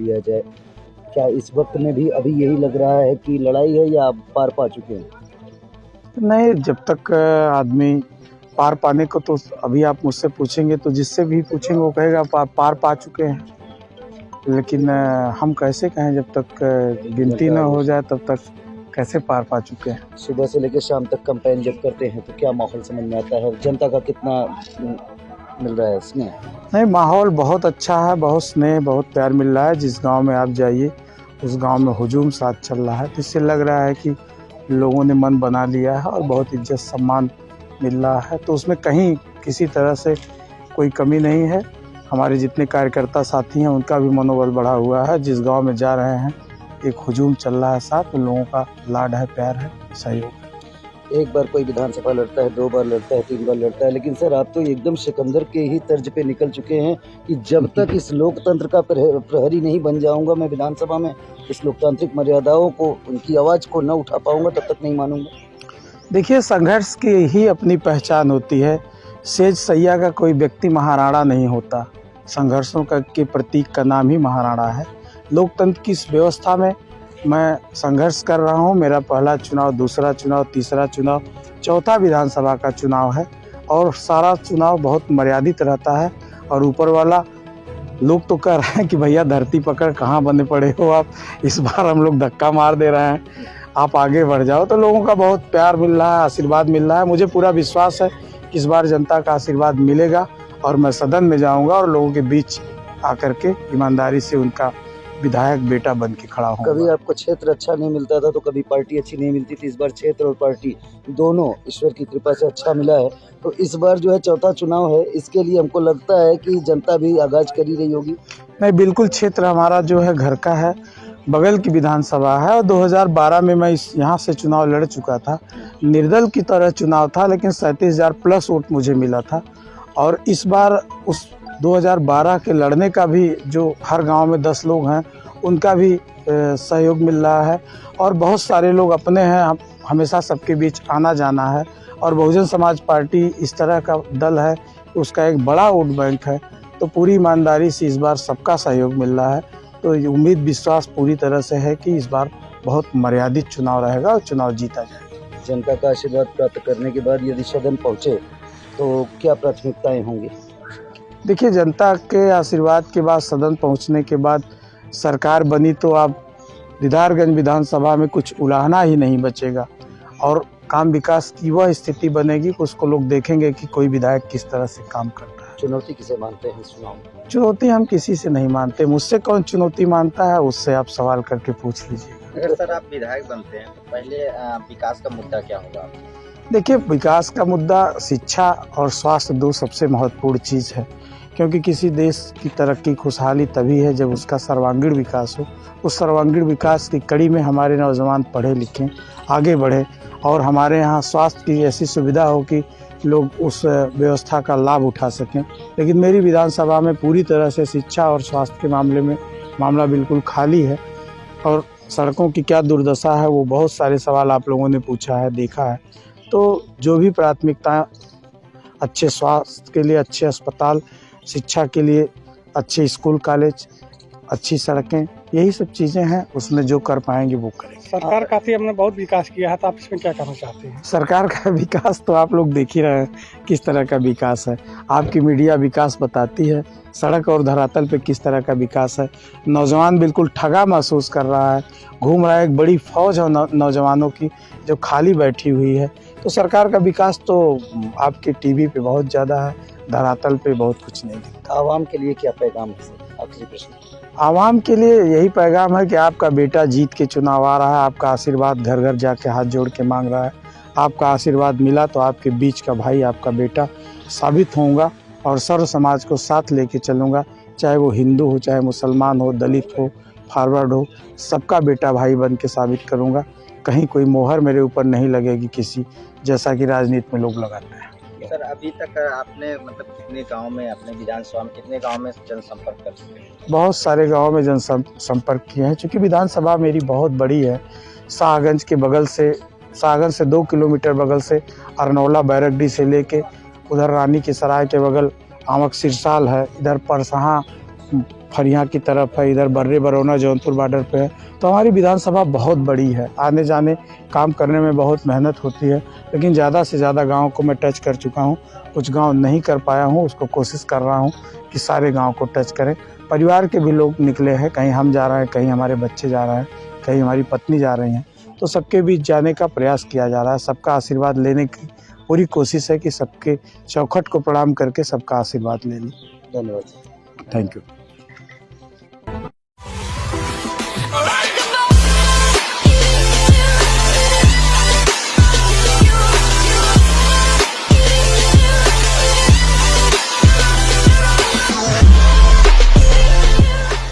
लिया जाए। क्या इस वक्त में भी अभी यही लग रहा है कि लड़ाई है या आप पार पा चुके हैं? नहीं, जब तक आदमी पार पाने को, तो अभी आप मुझसे पूछेंगे तो जिससे भी पूछेंगे वो कहेगा पार पा चुके हैं। लेकिन हम कैसे कहें, जब तक गिनती न हो जाए तब तक कैसे पार पा चुके हैं। सुबह से लेकर शाम तक कैंपेन जब करते हैं तो क्या माहौल समझ में आता है? जनता का कितना मिल रहा है स्नेह? नहीं, माहौल बहुत अच्छा है, बहुत स्नेह, बहुत प्यार मिल रहा है। जिस गांव में आप जाइए उस गांव में हुजूम साथ चल रहा है, तो इससे लग रहा है कि लोगों ने मन बना लिया है और बहुत इज्जत सम्मान मिल रहा है। तो उसमें कहीं किसी तरह से कोई कमी नहीं है। हमारे जितने कार्यकर्ता साथी हैं उनका भी मनोबल बढ़ा हुआ है। जिस गांव में जा रहे हैं एक हुजूम चल रहा है साथ, उन लोगों का लाड है, प्यार है, सहयोग है। एक बार कोई विधानसभा लड़ता है, 2 बार लड़ता है, 3 बार लड़ता है, लेकिन सर आप तो एकदम सिकंदर के ही तर्ज पे निकल चुके हैं कि जब तक इस लोकतंत्र का प्रहरी नहीं बन जाऊंगा मैं विधानसभा में, इस लोकतांत्रिक मर्यादाओं को, उनकी आवाज़ को न उठा पाऊंगा, तब तक नहीं मानूंगा। देखिए, संघर्ष की ही अपनी पहचान होती है। सेज सैया का कोई व्यक्ति महाराणा नहीं होता। संघर्षों का के प्रतीक का नाम ही महाराणा है। लोकतंत्र की इस व्यवस्था में मैं संघर्ष कर रहा हूँ। मेरा पहला चुनाव, दूसरा चुनाव, तीसरा चुनाव, चौथा विधानसभा का चुनाव है और सारा चुनाव बहुत मर्यादित रहता है। और ऊपर वाला, लोग तो कह रहे हैं कि भैया धरती पकड़ कहाँ बने पड़े हो आप, इस बार हम लोग धक्का मार दे रहे हैं, आप आगे बढ़ जाओ। तो लोगों का बहुत प्यार मिल रहा है, आशीर्वाद मिल रहा है। मुझे पूरा विश्वास है कि इस बार जनता का आशीर्वाद मिलेगा और मैं सदन में जाऊंगा और लोगों के बीच आकर के ईमानदारी से उनका विधायक बेटा बन के खड़ा हूँ। कभी आपको क्षेत्र अच्छा नहीं मिलता था तो कभी पार्टी अच्छी नहीं मिलती थी। इस बार क्षेत्र और पार्टी दोनों ईश्वर की कृपा से अच्छा मिला है। तो इस बार जो है चौथा चुनाव है, इसके लिए हमको लगता है कि जनता भी आगाज कर ही रही होगी। नहीं, बिल्कुल, क्षेत्र हमारा जो है घर का है, बगल की विधानसभा है और 2012 में मैं यहाँ से चुनाव लड़ चुका था। निर्दल की तरह चुनाव था, लेकिन 37,000 प्लस वोट मुझे मिला था। और इस बार उस 2012 के लड़ने का भी, जो हर गांव में 10 लोग हैं उनका भी सहयोग मिल रहा है और बहुत सारे लोग अपने हैं। हमेशा सबके बीच आना जाना है और बहुजन समाज पार्टी इस तरह का दल है, उसका एक बड़ा वोट बैंक है। तो पूरी ईमानदारी से इस बार सबका सहयोग मिल रहा है। तो उम्मीद विश्वास पूरी तरह से है कि इस बार बहुत मर्यादित चुनाव रहेगा और चुनाव जीता जाएगा। जनता का आशीर्वाद प्राप्त करने के बाद यदि सदन पहुँचे तो क्या प्राथमिकताएं होंगी? देखिए, जनता के आशीर्वाद के बाद, सदन पहुंचने के बाद सरकार बनी तो आप दीदारगंज विधानसभा में कुछ उलाहना ही नहीं बचेगा और काम विकास की वह स्थिति बनेगी कि उसको लोग देखेंगे कि कोई विधायक किस तरह से काम करता है। चुनौती किसे मानते हैं इस चुनाव में? चुनौती हम किसी से नहीं मानते। मुझसे कौन चुनौती मानता है, उससे आप सवाल करके पूछ लीजिए। अगर सर आप विधायक बनते हैं तो पहले विकास का मुद्दा क्या होगा? देखिए, विकास का मुद्दा शिक्षा और स्वास्थ्य दो सबसे महत्वपूर्ण चीज़ है, क्योंकि किसी देश की तरक्की, खुशहाली तभी है जब उसका सर्वांगीण विकास हो। उस सर्वांगीण विकास की कड़ी में हमारे नौजवान पढ़े लिखें, आगे बढ़े और हमारे यहाँ स्वास्थ्य की ऐसी सुविधा हो कि लोग उस व्यवस्था का लाभ उठा सकें। लेकिन मेरी विधानसभा में पूरी तरह से शिक्षा और स्वास्थ्य के मामले में मामला बिल्कुल खाली है। और सड़कों की क्या दुर्दशा है, वो बहुत सारे सवाल आप लोगों ने पूछा है, देखा है। तो जो भी प्राथमिकता, अच्छे स्वास्थ्य के लिए अच्छे अस्पताल, शिक्षा के लिए अच्छे स्कूल कॉलेज, अच्छी सड़कें, यही सब चीज़ें हैं। उसमें जो कर पाएंगे वो करेंगे। सरकार काफ़ी हमने बहुत विकास किया है, तो आप इसमें क्या कहना चाहते हैं? सरकार का विकास तो आप लोग देख ही रहे हैं किस तरह का विकास है। आपकी मीडिया विकास बताती है, सड़क और धरातल पे किस तरह का विकास है। नौजवान बिल्कुल ठगा महसूस कर रहा है, घूम रहा है। एक बड़ी फौज है नौजवानों की जो खाली बैठी हुई है। तो सरकार का विकास तो आपके टीवी पे बहुत ज़्यादा है, धरातल पे बहुत कुछ नहीं दिखता। आवाम के लिए क्या पैगाम है सर? आखिरी प्रश्न। आवाम के लिए यही पैगाम है कि आपका बेटा जीत के चुनाव आ रहा है, आपका आशीर्वाद घर घर जाके हाथ जोड़ के मांग रहा है। आपका आशीर्वाद मिला तो आपके बीच का भाई, आपका बेटा साबित होऊंगा और सर्व समाज को साथ लेके चलूँगा। चाहे वो हिंदू हो, चाहे मुसलमान हो, दलित हो, फॉरवर्ड हो, सबका बेटा भाई बन के साबित करूँगा। कहीं कोई मोहर मेरे ऊपर नहीं लगेगी किसी, जैसा कि राजनीति में लोग लगाते हैं। सर अभी तक आपने कितने गांव में, अपने विधानसभा में कितने गांव में जनसंपर्क कर चुके हैं? बहुत सारे गाँव में जनसंपर्क किए हैं। चूँकि विधानसभा मेरी बहुत बड़ी है, शाहगंज के बगल से, शाहगंज से 2 किलोमीटर बगल से अरनौला बैरकडी से लेके उधर रानी के सराय के बगल आमक सिरसाल है, इधर परसहा फरिया की तरफ है, इधर बर्रे बरौना जौनपुर बॉर्डर पे है। तो हमारी विधानसभा बहुत बड़ी है, आने जाने काम करने में बहुत मेहनत होती है, लेकिन ज़्यादा से ज़्यादा गाँव को मैं टच कर चुका हूँ। कुछ गांव नहीं कर पाया हूँ, उसको कोशिश कर रहा हूँ कि सारे गांव को टच करें। परिवार के भी लोग निकले हैं, कहीं हम जा रहे हैं, कहीं हमारे बच्चे जा रहे हैं, कहीं हमारी पत्नी जा रही हैं, तो सबके बीच जाने का प्रयास किया जा रहा है। सबका आशीर्वाद लेने की पूरी कोशिश है कि सबके चौखट को प्रणाम करके सबका आशीर्वाद ले लें। धन्यवाद। Thank you.